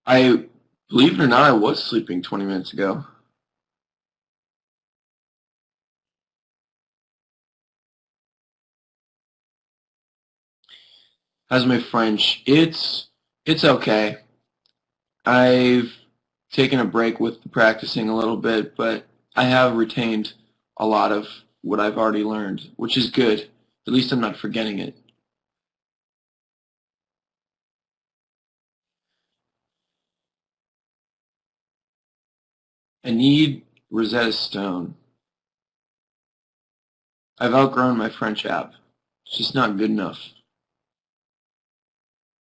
I, believe it or not, I was sleeping 20 minutes ago. How's my French? It's okay. I've taken a break with the practicing a little bit, but I have retained a lot of what I've already learned, which is good. At least I'm not forgetting it. I need Rosetta Stone. I've outgrown my French app. It's just not good enough.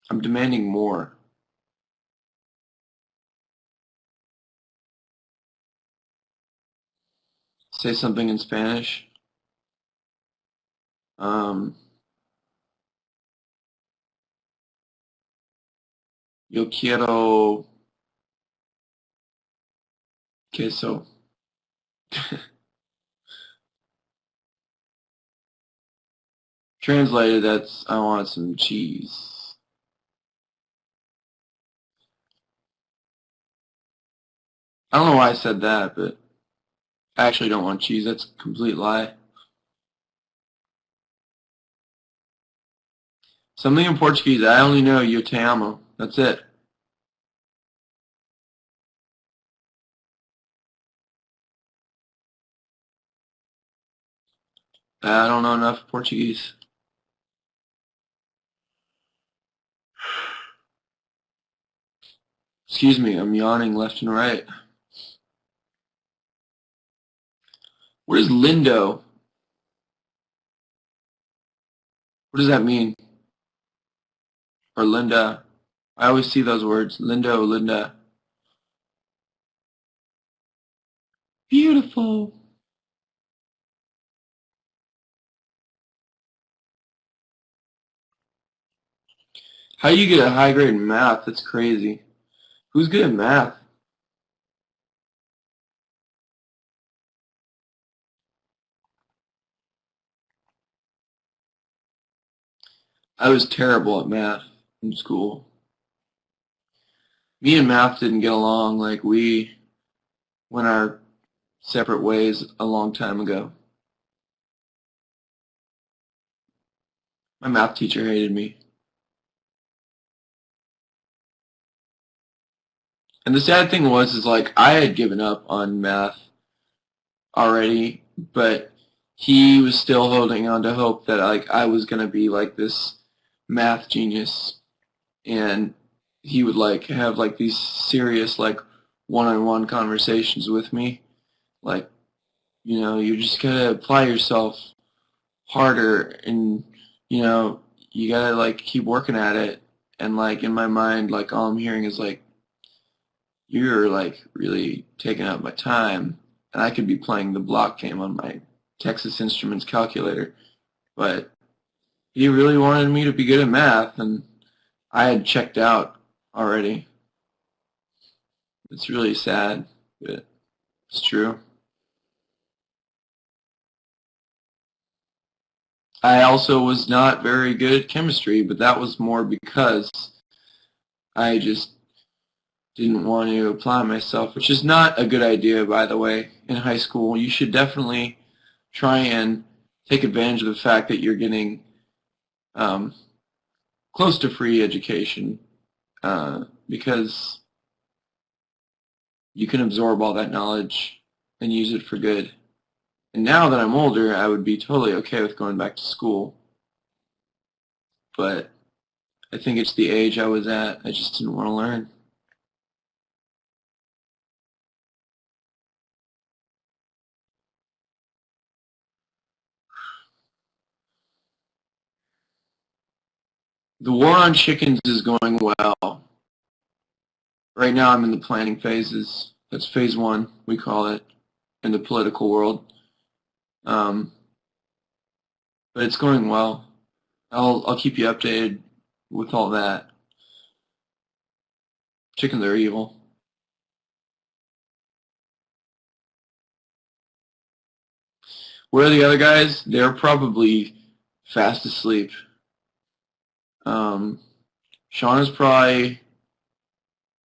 I'm demanding more. Say something in Spanish. Um, yo quiero queso. Translated, that's I want some cheese. I don't know why I said that, but I actually don't want cheese. That's a complete lie. Something in Portuguese, I only know yo te amo. That's it. I don't know enough Portuguese. Excuse me, I'm yawning left and right. What is lindo? What does that mean? Or Linda? I always see those words. Lindo, Linda. Beautiful. How do you get a high grade in math? That's crazy. Who's good at math? I was terrible at math in school. Me and math didn't get along. Like, we went our separate ways a long time ago. My math teacher hated me. And the sad thing was, is like, I had given up on math already, but he was still holding on to hope that like I was gonna be like this math genius, and he would like have like these serious like one-on-one conversations with me, like, you just gotta apply yourself harder, and you gotta like keep working at it. And like in my mind, like all I'm hearing is like, you're like really taking up my time, and I could be playing the block game on my Texas Instruments calculator. But he really wanted me to be good at math, and I had checked out already. It's really sad, but it's true. I also was not very good at chemistry, but that was more because I just didn't want to apply myself, which is not a good idea, by the way, in high school. You should definitely try and take advantage of the fact that you're getting um, close to free education, because you can absorb all that knowledge and use it for good. And now that I'm older, I would be totally okay with going back to school, but I think it's the age I was at. I just didn't want to learn. The war on chickens is going well. Right now I'm in the planning phases. That's phase one, we call it, in the political world. Um, but it's going well. I'll keep you updated with all that. Chickens are evil. Where are the other guys? They're probably fast asleep. Um, Sean is probably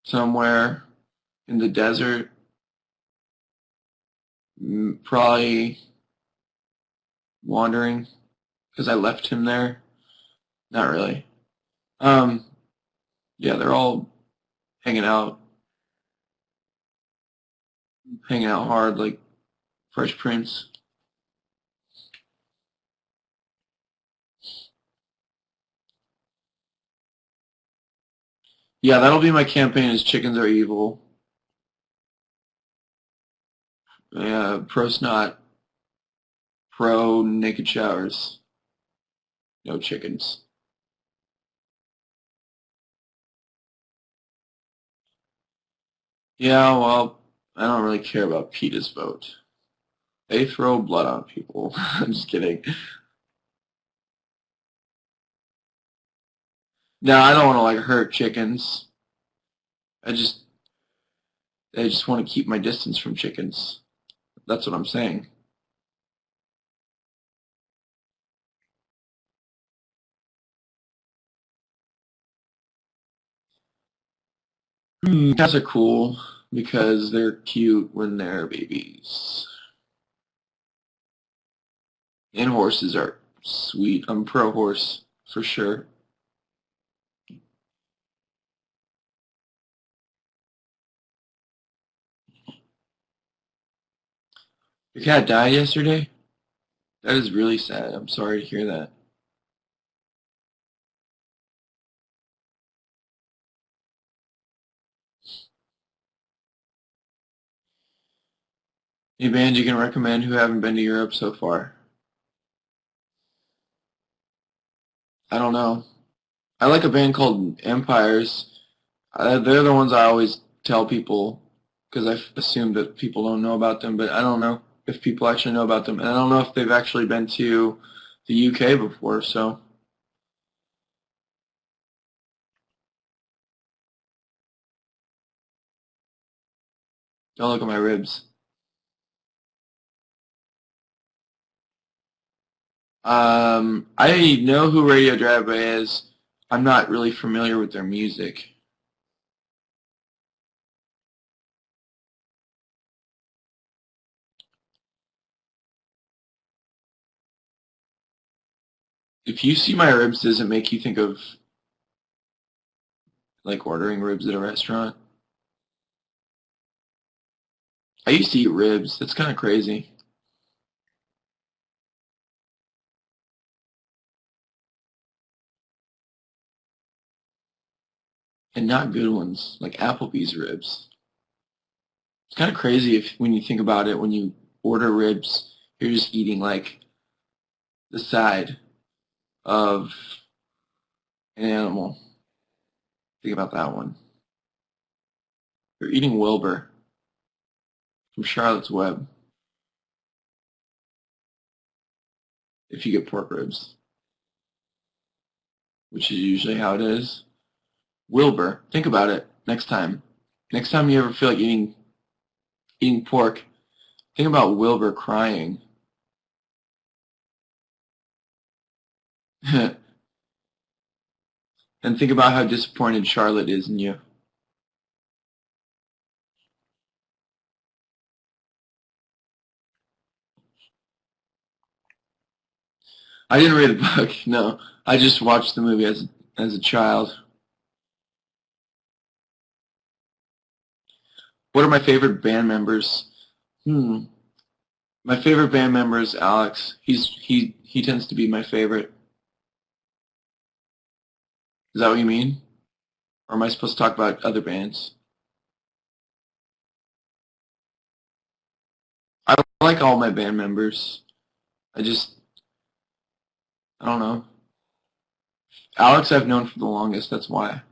somewhere in the desert, probably wandering because I left him there. Not really. Um, yeah, they're all hanging out, hanging out hard like Fresh Prince. Yeah, that'll be my campaign. Is chickens are evil. Yeah, pro snot, pro naked showers, no chickens. Yeah, well, I don't really care about PETA's vote. They throw blood on people. I'm just kidding. No, I don't want to like hurt chickens. I just I just want to keep my distance from chickens. That's what I'm saying. Cats are cool because they're cute when they're babies. And horses are sweet. I'm pro horse for sure. Your cat died yesterday? That is really sad. I'm sorry to hear that. Any bands you can recommend who haven't been to Europe so far? I don't know. I like a band called Empires. They're the ones I always tell people because I assume that people don't know about them, but I don't know if people actually know about them. And I don't know if they've actually been to the UK before, so don't look at my ribs. I know who Radio Drive-By is. I'm not really familiar with their music. If you see my ribs, does it make you think of like ordering ribs at a restaurant? I used to eat ribs. That's kind of crazy. And not good ones, like Applebee's ribs. It's kind of crazy if when you think about it, when you order ribs, you're just eating like the side of an animal. Think about that one. You're eating Wilbur from Charlotte's Web if you get pork ribs, which is usually how it is. Wilbur, think about it next time. Next time you ever feel like eating pork, think about Wilbur crying. And think about how disappointed Charlotte is in you. I didn't read the book, no. I just watched the movie as a child. What are my favorite band members? Hmm. My favorite band member is Alex. He tends to be my favorite. Is that what you mean? Or am I supposed to talk about other bands? I like all my band members. I just I don't know. Alex I've known for the longest, that's why.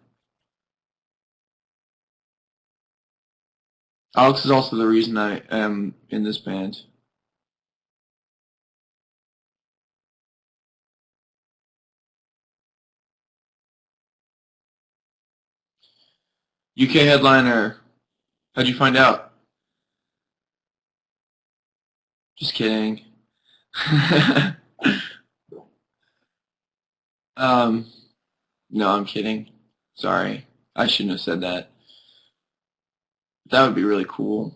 Alex is also the reason I am in this band. UK headliner. How'd you find out? Just kidding. um, no, I'm kidding. Sorry. I shouldn't have said that. That would be really cool.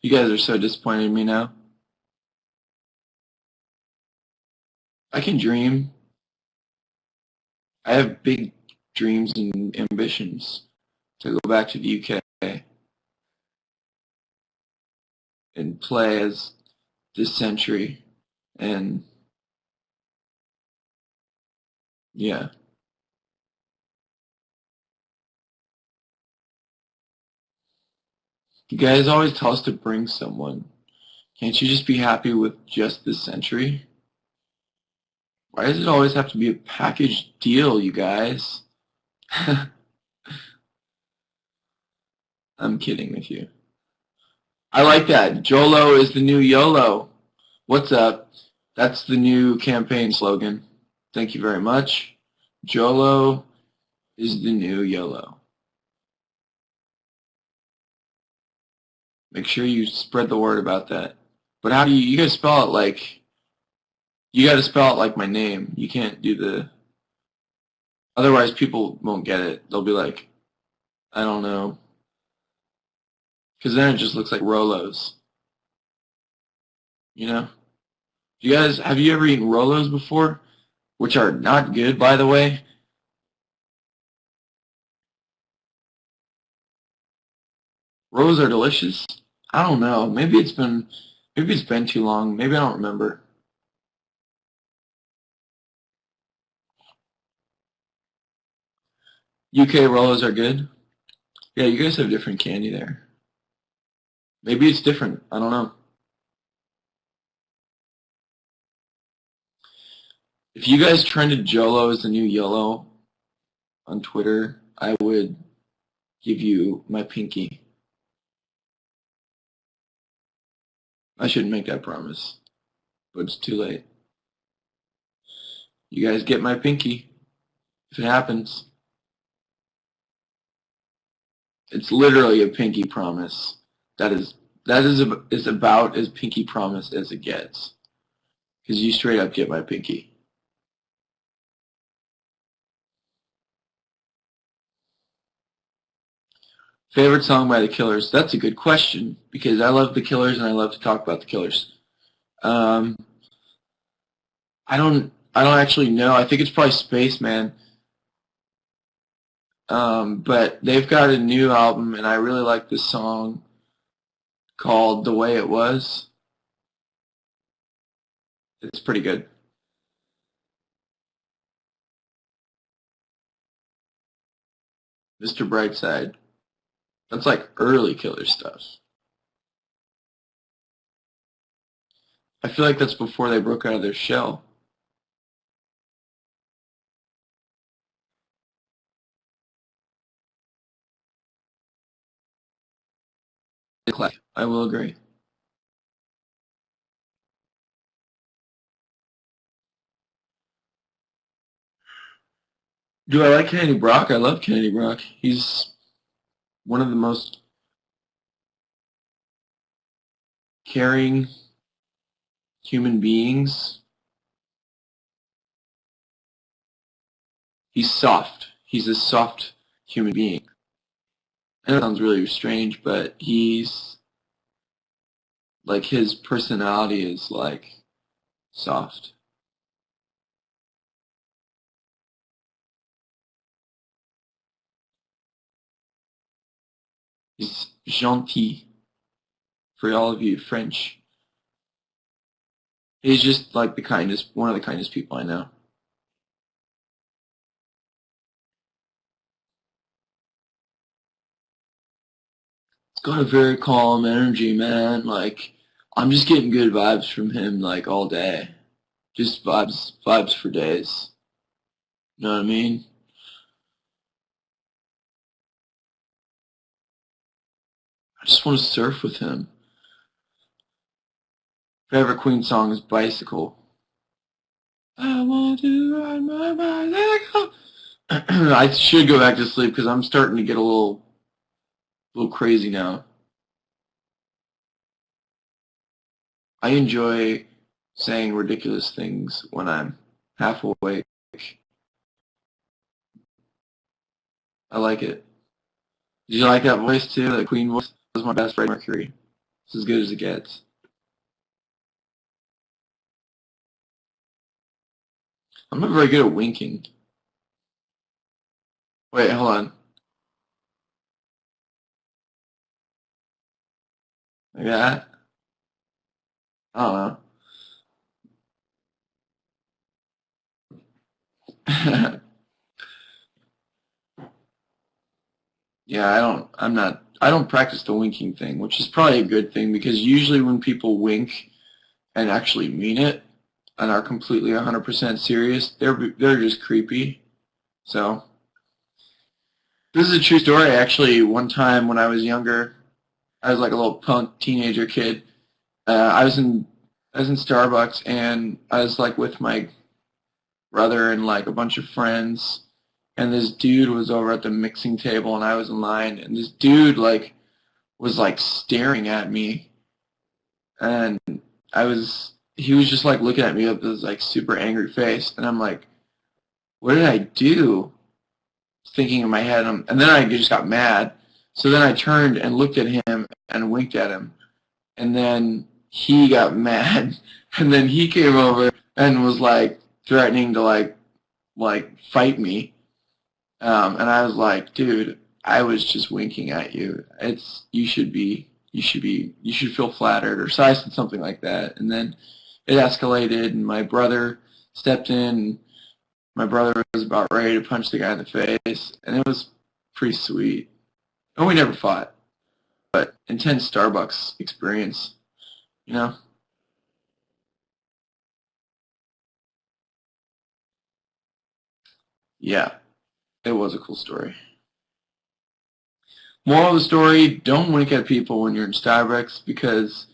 You guys are so disappointed in me now. I can dream. I have big dreams and ambitions to go back to the UK and play as this century. And yeah, you guys always tell us to bring someone. Can't you just be happy with just this century? Why does it always have to be a package deal, you guys? I'm kidding with you. I like that. Jolo is the new YOLO. What's up? That's the new campaign slogan. Thank you very much. Jolo is the new YOLO. Make sure you spread the word about that. But how do you guys spell it like, you gotta spell it like my name. You can't do the, otherwise people won't get it. They'll be like, I don't know. Because then it just looks like Rolos. You know? You guys, have you ever eaten Rolos before? Which are not good, by the way. Rolos are delicious. I don't know. Maybe it's been too long. Maybe I don't remember. UK Rolos are good. Yeah, you guys have different candy there. Maybe it's different. I don't know. If you guys trended Jolo as the new yellow on Twitter, I would give you my pinky. I shouldn't make that promise, but it's too late. You guys get my pinky if it happens. It's literally a pinky promise. That is about as pinky promise as it gets. Because you straight up get my pinky. Favorite song by the Killers? That's a good question because I love the Killers and I love to talk about the Killers. Um, I don't actually know. I think it's probably Spaceman. But they've got a new album and I really like this song called The Way It Was. It's pretty good. Mr. Brightside. That's like early Killer stuff. I feel like that's before they broke out of their shell. I will agree. Do I like Kennedy Brock? I love Kennedy Brock. He's one of the most caring human beings. He's soft. He's a soft human being. I know it sounds really strange, but he's like his personality is like soft. He's gentil for all of you French. He's just like the kindest, one of the kindest people I know. He's got a very calm energy, man. Like I'm just getting good vibes from him like all day. Just vibes for days. You know what I mean? I just want to surf with him. Favorite Queen song is Bicycle. I want to ride my bicycle. I should go back to sleep because I'm starting to get a little crazy now. I enjoy saying ridiculous things when I'm half awake. I like it. Did you like that voice too? The Queen voice? That was my best Freddie Mercury. It's as good as it gets. I'm not very good at winking. Wait, hold on. Like that? I don't know. Yeah, I don't practice the winking thing, which is probably a good thing because usually when people wink and actually mean it and are completely 100% serious, they're just creepy. So, this is a true story. Actually, one time when I was younger, I was like a little punk teenager kid. I was in Starbucks and I was like with my brother and like a bunch of friends, and this dude was over at the mixing table and I was in line, and this dude like was like staring at me, and he was just like looking at me with this like super angry face, and I'm like, what did I do? Thinking in my head, and then I just got mad. So then I turned and looked at him and winked at him, and then he got mad, and then he came over and was like threatening to like fight me, and I was like, dude, I was just winking at you. You should feel flattered, or so I said something like that, and then it escalated, and my brother stepped in. And my brother was about ready to punch the guy in the face, and it was pretty sweet. And we never fought, but intense Starbucks experience, you know? Yeah, it was a cool story. Moral of the story, don't wink at people when you're in Starbucks because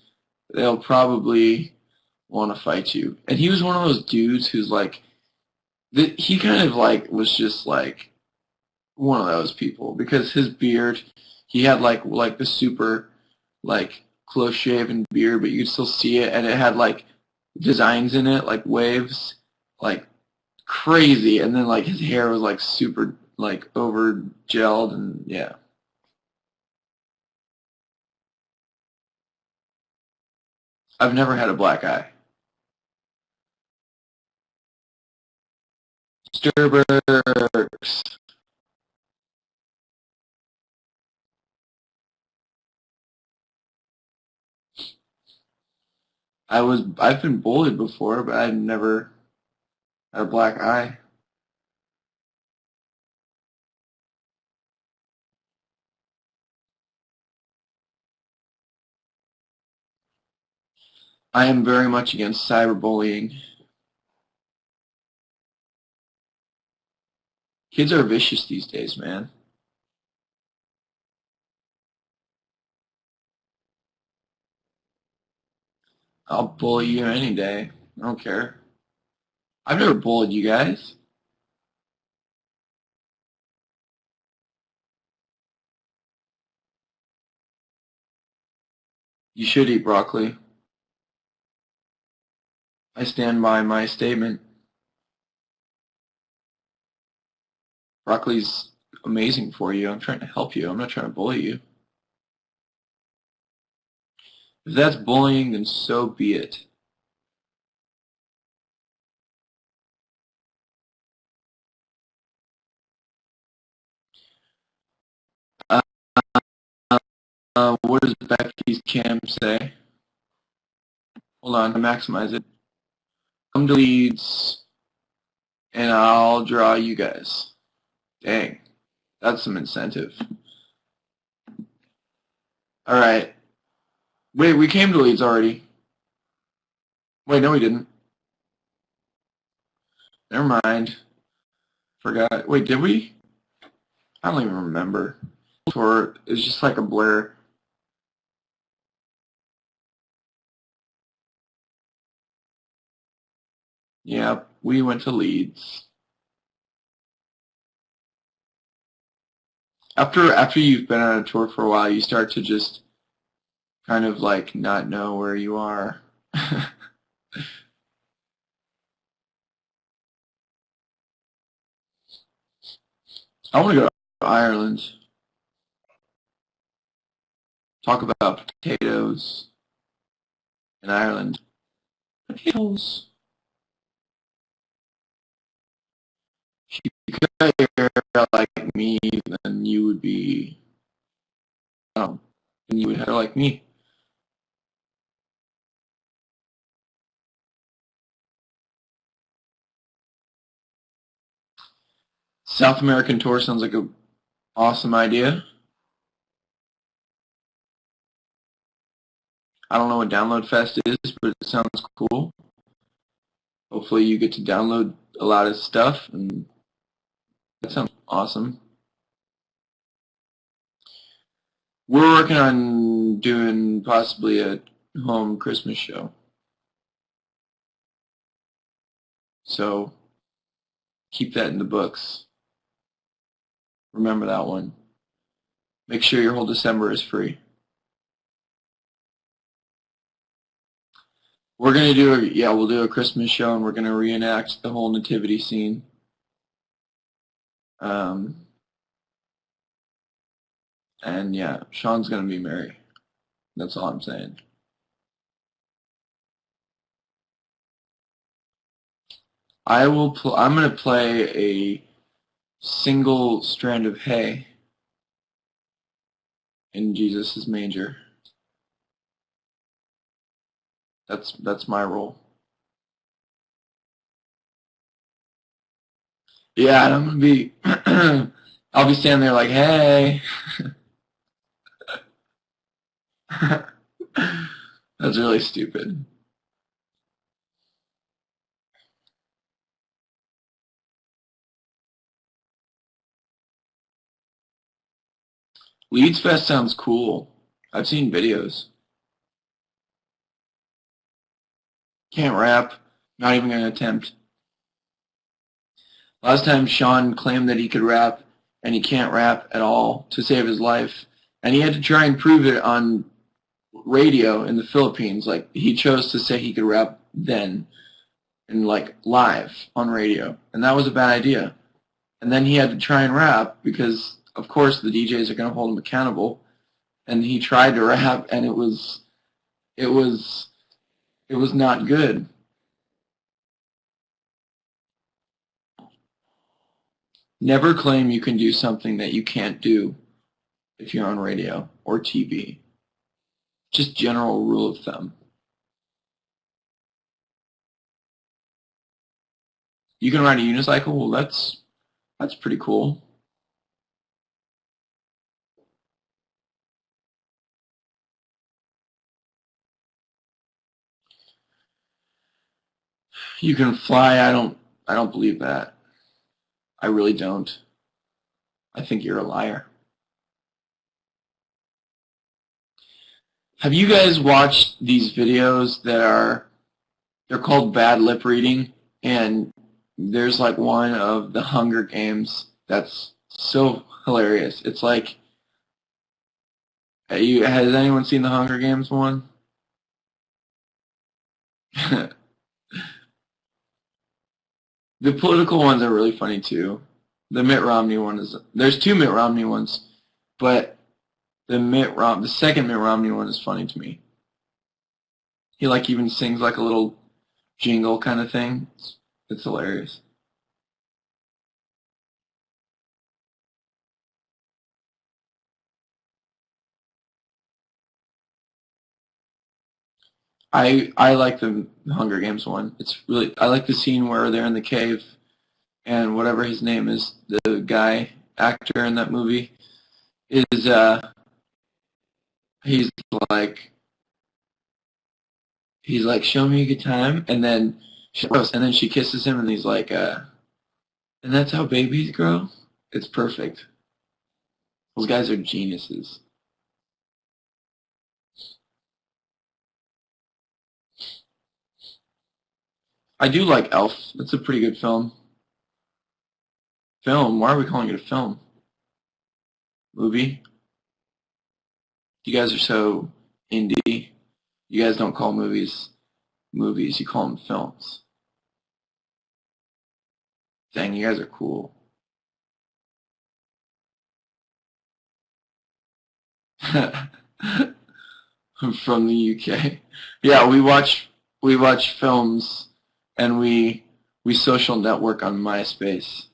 they'll probably want to fight you. And he was one of those dudes who's like, he kind of like was just like one of those people because his beard, he had like the super like close shaven beard, but you could still see it, and it had like designs in it, like waves, like crazy, and then like his hair was like super like over gelled, and yeah. I've never had a black eye. Sturbergs. I've been bullied before, but I've never had a black eye. I am very much against cyberbullying. Kids are vicious these days, man. I'll bully you any day. I don't care. I've never bullied you guys. You should eat broccoli. I stand by my statement. Broccoli's amazing for you. I'm trying to help you. I'm not trying to bully you. If that's bullying, then so be it. Uh, what does Becky's cam say? Hold on, to maximize it. Come to Leeds, and I'll draw you guys. Dang, that's some incentive. All right. Wait, we came to Leeds already. Wait, no, we didn't. Never mind. Forgot. Wait, did we? I don't even remember. Tour is just like a blur. Yep, we went to Leeds. After you've been on a tour for a while, you start to just kind of like not know where you are. I want to go Ireland. Talk about potatoes in Ireland. Potatoes. If you're like me, then you would be, then you would have like me. South American tour sounds like an awesome idea. I don't know what Download Fest is, but it sounds cool. Hopefully you get to download a lot of stuff, and that sounds awesome. We're working on doing possibly a home Christmas show. So keep that in the books. Remember that one. Make sure your whole December is free. We're going to do we'll do a Christmas show, and we're going to reenact the whole nativity scene. And yeah, Sean's going to be Mary. That's all I'm saying. I'm going to play a single strand of hay in Jesus' manger. That's my role. Yeah, and I'm gonna be I'll be standing there like, hey. That's really stupid. Leeds Fest sounds cool. I've seen videos. Can't rap. Not even gonna attempt. Last time Sean claimed that he could rap, and he can't rap at all to save his life. And he had to try and prove it on radio in the Philippines. Like, he chose to say he could rap then, and like live on radio. And that was a bad idea. And then he had to try and rap because, of course, the DJs are going to hold him accountable. And he tried to rap, and it was not good. Never claim you can do something that you can't do if you're on radio or TV. Just general rule of thumb. You can ride a unicycle? Well, that's pretty cool. You can fly. I don't believe that. I really don't. I think you're a liar. Have you guys watched these videos they're called bad lip reading, and there's like one of the Hunger Games that's so hilarious. It's like, has anyone seen the Hunger Games one? The political ones are really funny too. The Mitt Romney one there's two Mitt Romney ones, but the second Mitt Romney one is funny to me. He like even sings like a little jingle kind of thing. It's hilarious. I like the Hunger Games one. I like the scene where they're in the cave, and whatever his name is, the guy actor in that movie is he's like show me a good time, and then she kisses him, and he's like and that's how babies grow. It's perfect. Those guys are geniuses. I do like Elf. That's a pretty good film. Film? Why are we calling it a film? Movie? You guys are so indie. You guys don't call movies movies. You call them films. Dang, you guys are cool. from the UK. Yeah, we watch films and we social network on MySpace.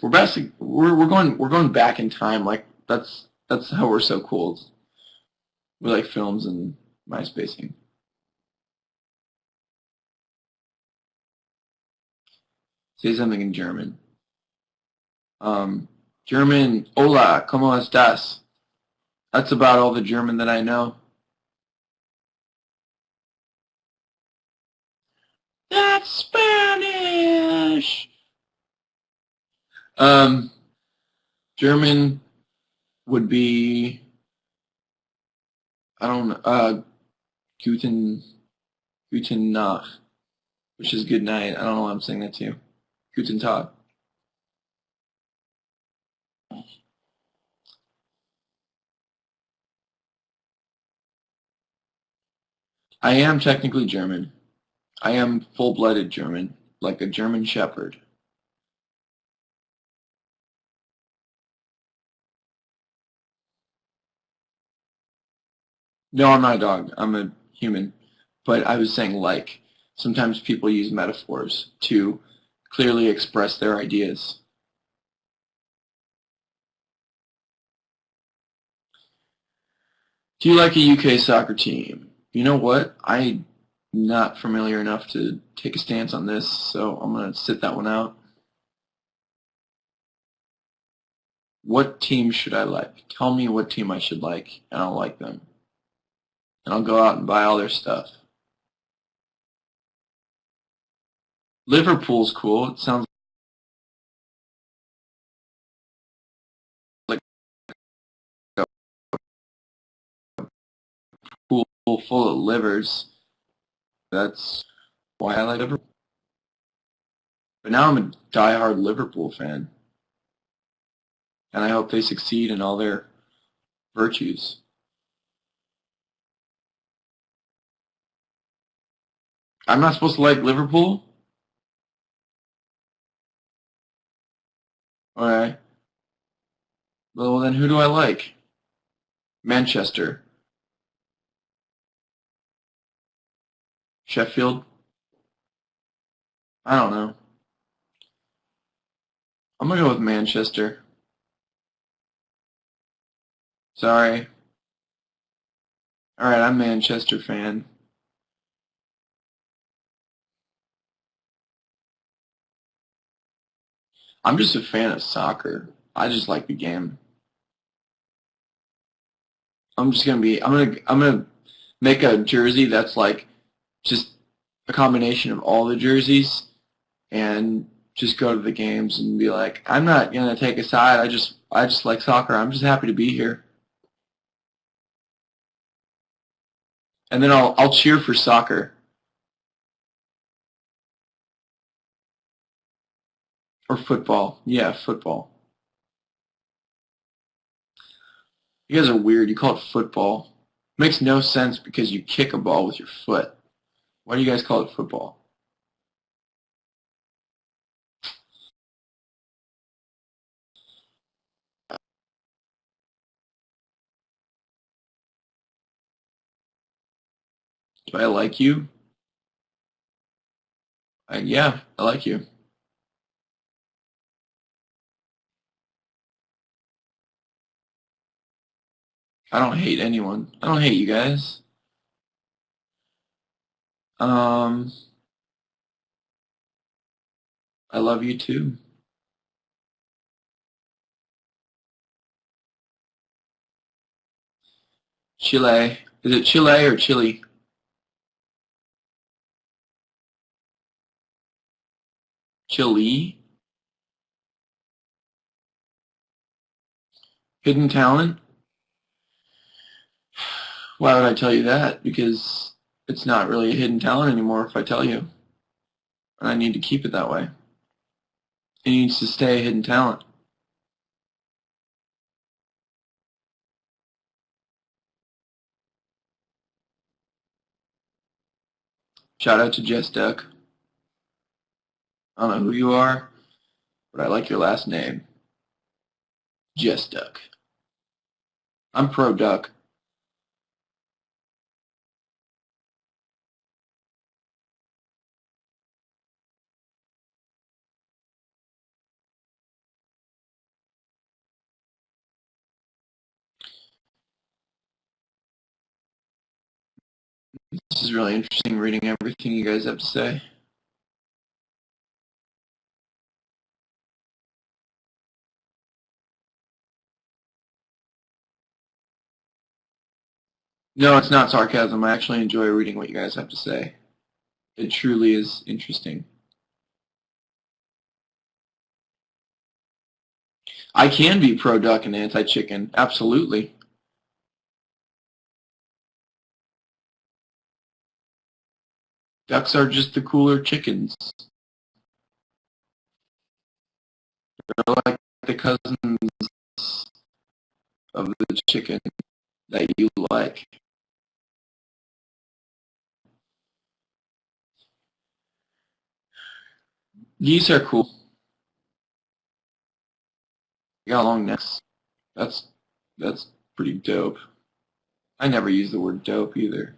We're going back in time. Like that's how we're so cool. We like films and MySpacing. Say something in German. German. Hola, ¿cómo estás? That's about all the German that I know. That's Spanish. Um, German would be I don't know. Guten Guten Nacht, which is good night. I don't know why I'm saying that to you. Guten Tag. I am technically German. I am full-blooded German, like a German Shepherd. No, I'm not a dog. I'm a human. But I was saying like. Sometimes people use metaphors to clearly express their ideas. Do you like a UK soccer team? You know what? I'm not familiar enough to take a stance on this, so I'm going to sit that one out. What team should I like? Tell me what team I should like, and I'll like them. And I'll go out and buy all their stuff. Liverpool's cool. It sounds like a pool full of livers. That's why I like Liverpool. But now I'm a die-hard Liverpool fan, and I hope they succeed in all their virtues. I'm not supposed to like Liverpool? Alright. Well, then who do I like? Manchester. Sheffield? I don't know. I'm gonna go with Manchester. Sorry. Alright, I'm a Manchester fan. I'm just a fan of soccer. I just like the game. I'm gonna make a jersey that's like just a combination of all the jerseys and just go to the games and be like, I'm not gonna take a side. I just like soccer. I'm just happy to be here. And then I'll cheer for soccer or football. Yeah, football. You guys are weird. You call it football. Makes no sense because you kick a ball with your foot. Why do you guys call it football? Do I like you? Yeah, I like you. I don't hate anyone. I don't hate you guys. Um, I love you too. Chile. Is it Chile or Chile? Chile? Hidden talent? Why would I tell you that? Because it's not really a hidden talent anymore if I tell you. And I need to keep it that way. It needs to stay a hidden talent. Shout out to Jess Duck. I don't know who you are, but I like your last name. Jess Duck. I'm pro duck. This is really interesting reading everything you guys have to say. No, it's not sarcasm. I actually enjoy reading what you guys have to say. It truly is interesting. I can be pro duck and anti chicken. Absolutely. Ducks are just the cooler chickens. They're like the cousins of the chicken that you like. Geese are cool. They got long necks. That's that's pretty dope. I never use the word dope either.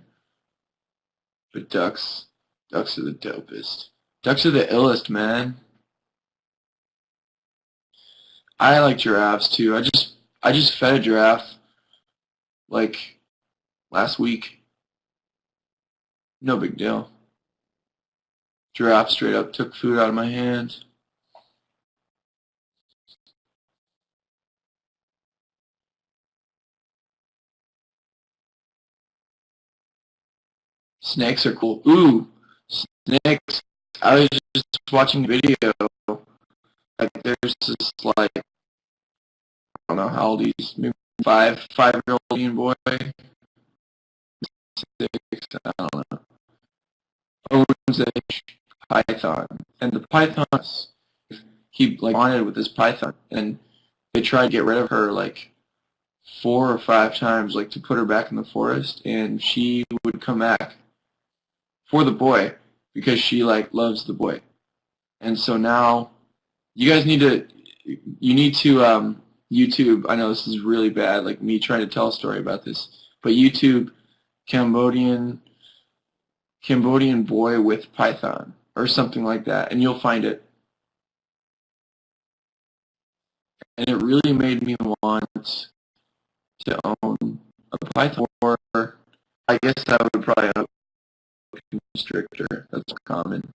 But ducks are the dopest. Ducks are the illest, man. I like giraffes too. I just fed a giraffe like last week. No big deal. Giraffe straight up took food out of my hand. Snakes are cool. Ooh, snakes. I was just watching a video. Like there's this like I don't know how old he's, maybe 5-year-old Indian boy, 6, I don't know, owns a python, and the python he like bonded with this python, and they tried to get rid of her like 4 or 5 times, like to put her back in the forest, and she would come back for the boy because she like loves the boy. And so now you guys need to YouTube. I know this is really bad, like me trying to tell a story about this, but YouTube Cambodian Cambodian boy with python or something like that, and you'll find it. And it really made me want to own a python, or I guess I would probably own a constrictor. That's common.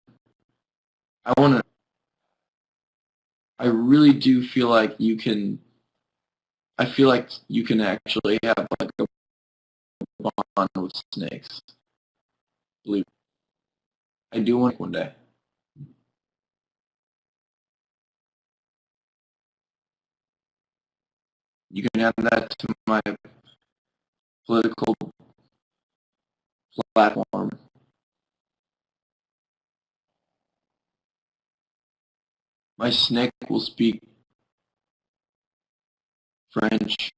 I want to. I really do feel like you can. I feel like you can actually have like a bond with snakes. Believe me. I do want one day. You can add that to my political platform. My snake will speak French.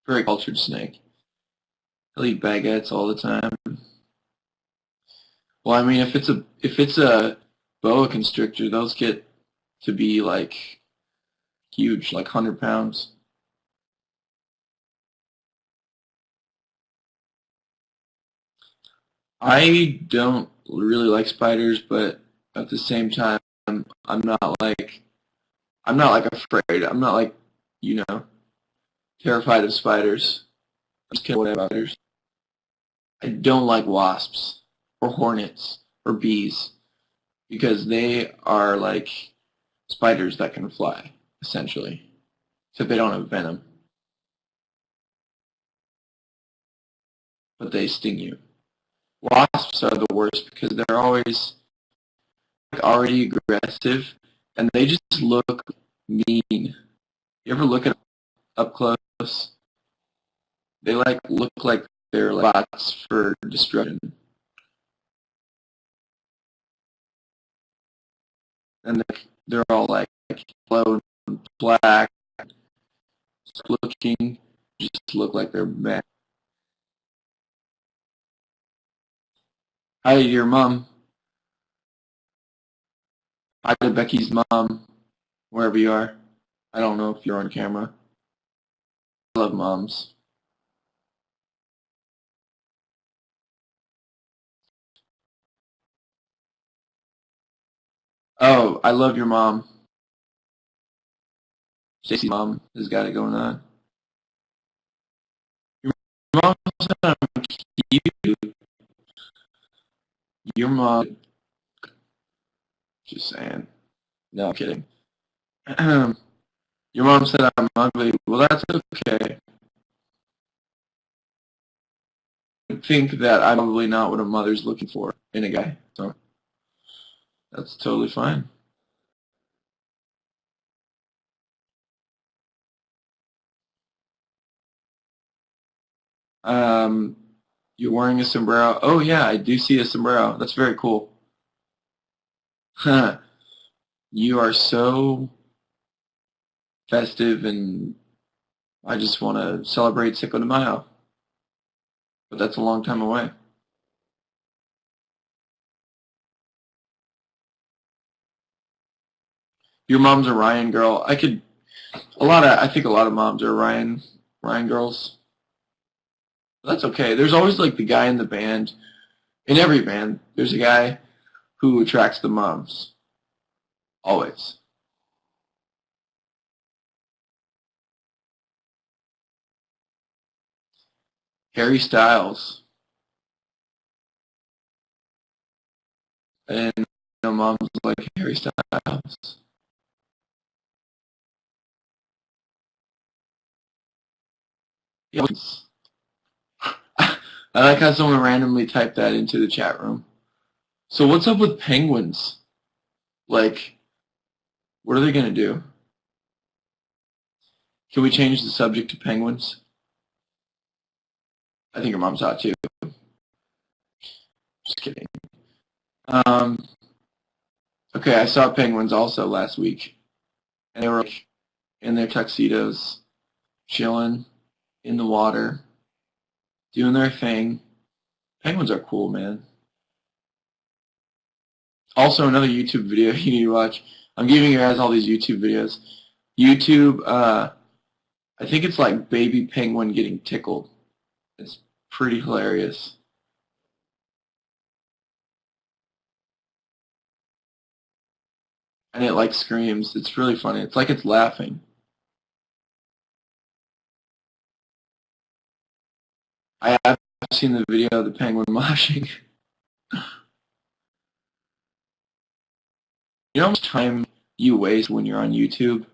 Very cultured snake. He'll eat baguettes all the time. Well, I mean, if it's a boa constrictor, those get to be like huge, like 100 pounds. I don't really like spiders, but at the same time, I'm not like I'm not like afraid. I'm not like you know terrified of spiders. I'm just kidding about spiders. I don't like wasps or hornets or bees because they are like spiders that can fly, essentially. Except they don't have venom, but they sting you. Wasps are the worst because they're always like, already aggressive and they just look mean. You ever look at up close? They like look like they're like bots for destruction, and they're all like yellow and black, looking, just look like they're mad. Hi, your mom. Hi to Becky's mom, wherever you are. I don't know if you're on camera. I love moms. Oh, I love your mom. Stacy's mom has got it going on. Your mom said I'm cute. Your mom, just saying. No, I'm kidding. Your mom said I'm ugly. Well, that's okay. I think that I'm probably not what a mother's looking for in a guy. So that's totally fine. Um, you're wearing a sombrero. Oh, yeah, I do see a sombrero. That's very cool. You are so festive, and I just want to celebrate Cinco de Mayo. But that's a long time away. Your mom's a Ryan girl. I think a lot of moms are Ryan girls. That's okay. There's always like the guy in the band. In every band, there's a guy who attracts the moms. Always. Harry Styles. And moms like Harry Styles. Yeah. I like how someone randomly typed that into the chat room. So what's up with penguins? Like, what are they gonna do? Can we change the subject to penguins? I think your mom's hot too. Just kidding. Um, okay, I saw penguins also last week, and they were like, in their tuxedos, chilling in the water, doing their thing. Penguins are cool, man. Also, another YouTube video you need to watch. I'm giving you guys all these YouTube videos. YouTube, I think it's like baby penguin getting tickled. It's pretty hilarious. And it like screams. It's really funny. It's like it's laughing. I have seen the video of the penguin moshing. You know how much time you waste when you're on YouTube?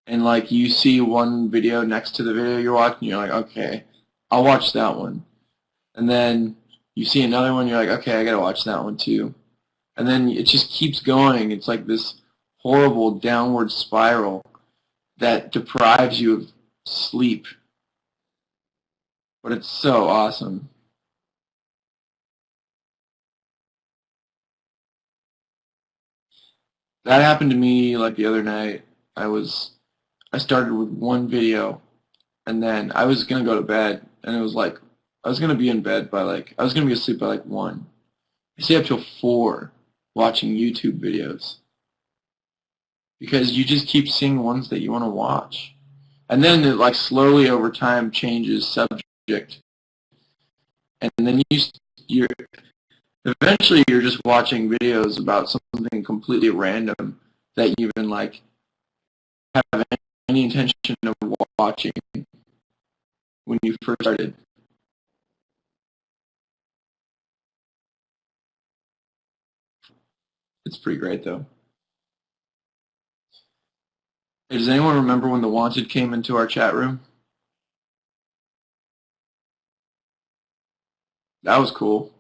And like you see one video next to the video you're watching, you're like, okay, I'll watch that one. And then you see another one, you're like, okay, I gotta watch that one too. And then it just keeps going. It's like this horrible downward spiral that deprives you of sleep. But it's so awesome. That happened to me like the other night. I started with one video, and then I was gonna go to bed, and it was like I was gonna be in bed by like I was gonna be asleep by like 1. I stayed up till 4 watching YouTube videos because you just keep seeing ones that you want to watch, and then it like slowly over time changes subject, and then you're eventually you're just watching videos about something completely random that you even like have any intention of watching when you first started. It's pretty great though. Hey, does anyone remember when The Wanted came into our chat room? That was cool.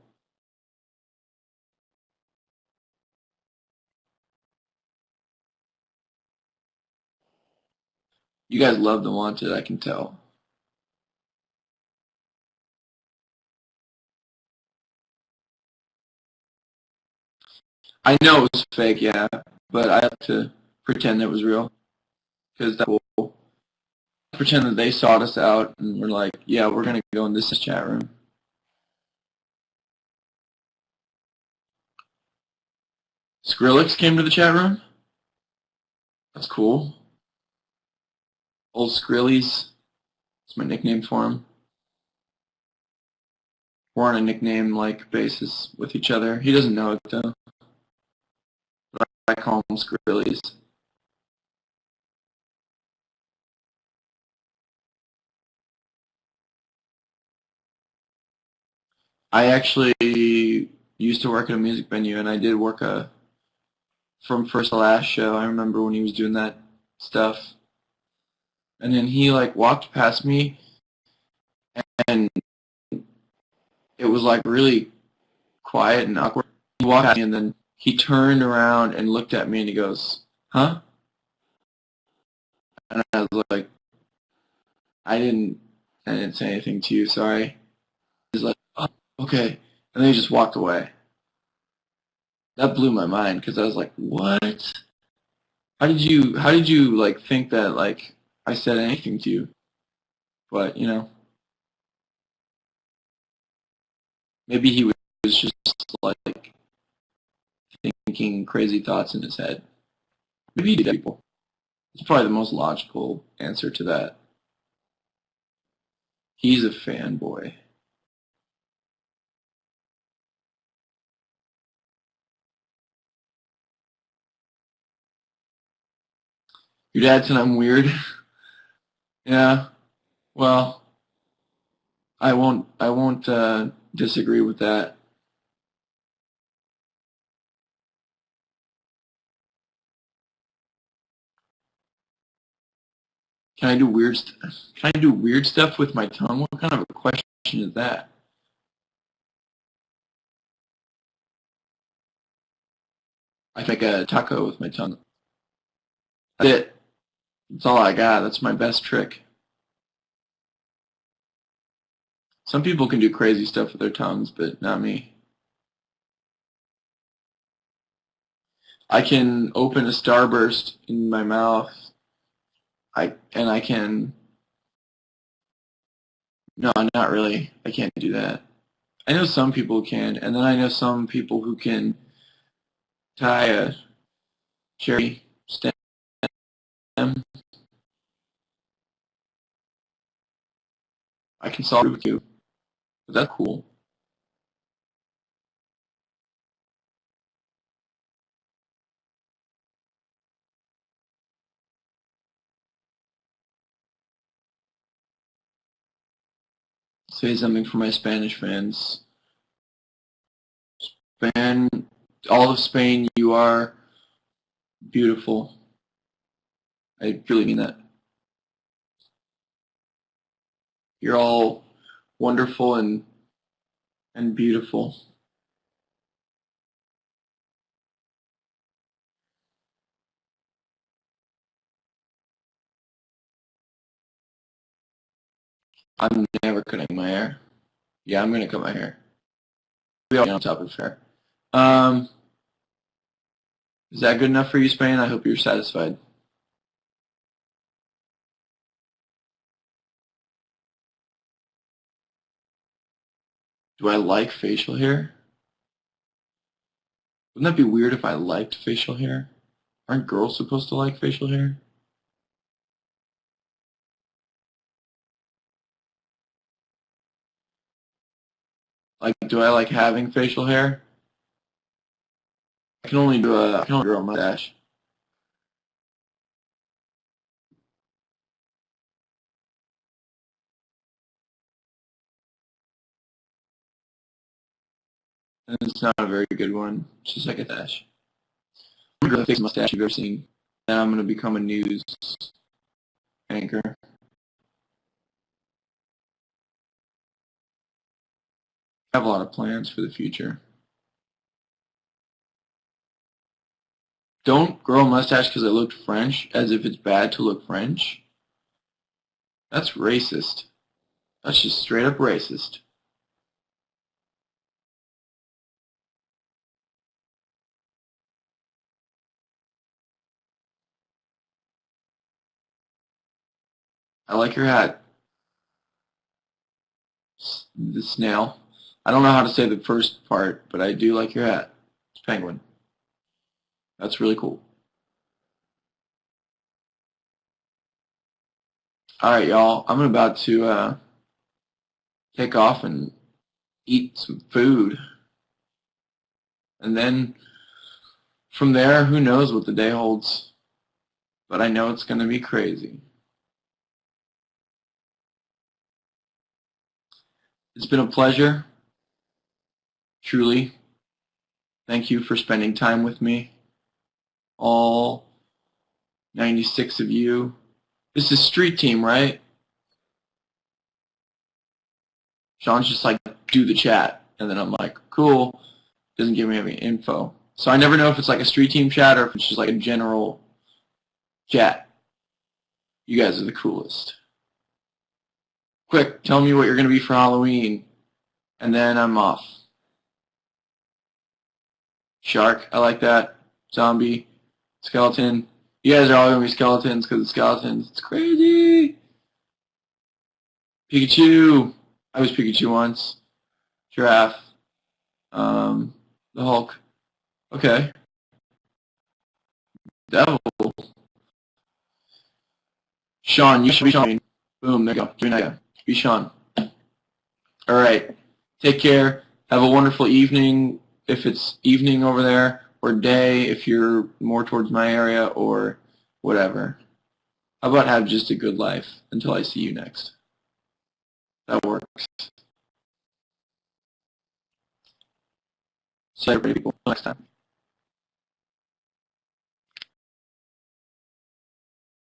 You guys love The Wanted, I can tell. I know it was fake, yeah, but I have to pretend it was real because that's cool. Pretend that they sought us out and we're like, yeah, we're gonna go in this chat room. Skrillex came to the chat room? That's cool. Old Skrillies. That's my nickname for him. We're on a nickname-like basis with each other. He doesn't know it, though. But I call him Skrillies. I actually used to work at a music venue, and I did work from first to last show. I remember when he was doing that stuff. And then he, like, walked past me, and it was, like, really quiet and awkward. He walked past me, and then he turned around and looked at me, and he goes, huh? And I was like, I didn't say anything to you, sorry. He's like, oh, okay. And then he just walked away. That blew my mind, because I was like, what? How did you, like, think that, like, I said anything to you? But, you know, maybe he was just, like, thinking crazy thoughts in his head. Maybe he did people. It's probably the most logical answer to that. He's a fanboy. Your dad said I'm weird? Yeah, well, I won't disagree with that. Can I do weird stuff with my tongue? What kind of a question is that? I can make a taco with my tongue. That's it. That's all I got. That's my best trick. Some people can do crazy stuff with their tongues, but not me. I can open a starburst in my mouth. I can. No, not really. I can't do that. I know some people can, and then I know some people who can tie a cherry stem. I can solve it with you. But that's cool. Say something for my Spanish fans. Spain, all of Spain, you are beautiful. I really mean that. You're all wonderful and beautiful. I'm never cutting my hair. Yeah, I'm gonna cut my hair. We all on top of hair. Um, is that good enough for you, Spain? I hope you're satisfied. Do I like facial hair? Wouldn't that be weird if I liked facial hair? Aren't girls supposed to like facial hair? Like, do I like having facial hair? I can only grow a mustache. And it's not a very good one. It's just like a dash. I'm gonna grow the biggest mustache you've ever seen. And I'm gonna become a news anchor. I have a lot of plans for the future. Don't grow a mustache because I looked French, as if it's bad to look French. That's racist. That's just straight up racist. I like your hat, the snail. I don't know how to say the first part, but I do like your hat. It's penguin. That's really cool. All right, y'all. I'm about to take off and eat some food. And then from there, who knows what the day holds. But I know it's going to be crazy. It's been a pleasure. Truly. Thank you for spending time with me. All 96 of you. This is Street Team, right? Sean's just like, do the chat. And then I'm like, cool. Doesn't give me any info. So I never know if it's like a Street Team chat or if it's just like a general chat. You guys are the coolest. Quick, tell me what you're going to be for Halloween. And then I'm off. Shark, I like that. Zombie, skeleton. You guys are all going to be skeletons because of skeletons. It's crazy. Pikachu. I was Pikachu once. Giraffe. The Hulk. Okay. Devil. Sean, you should be Sean. Boom, there you go. Doing that guy. Be Sean. Alright. Take care. Have a wonderful evening if it's evening over there, or day if you're more towards my area, or whatever. How about have just a good life until I see you next? That works. See you, everybody, people. Until next time.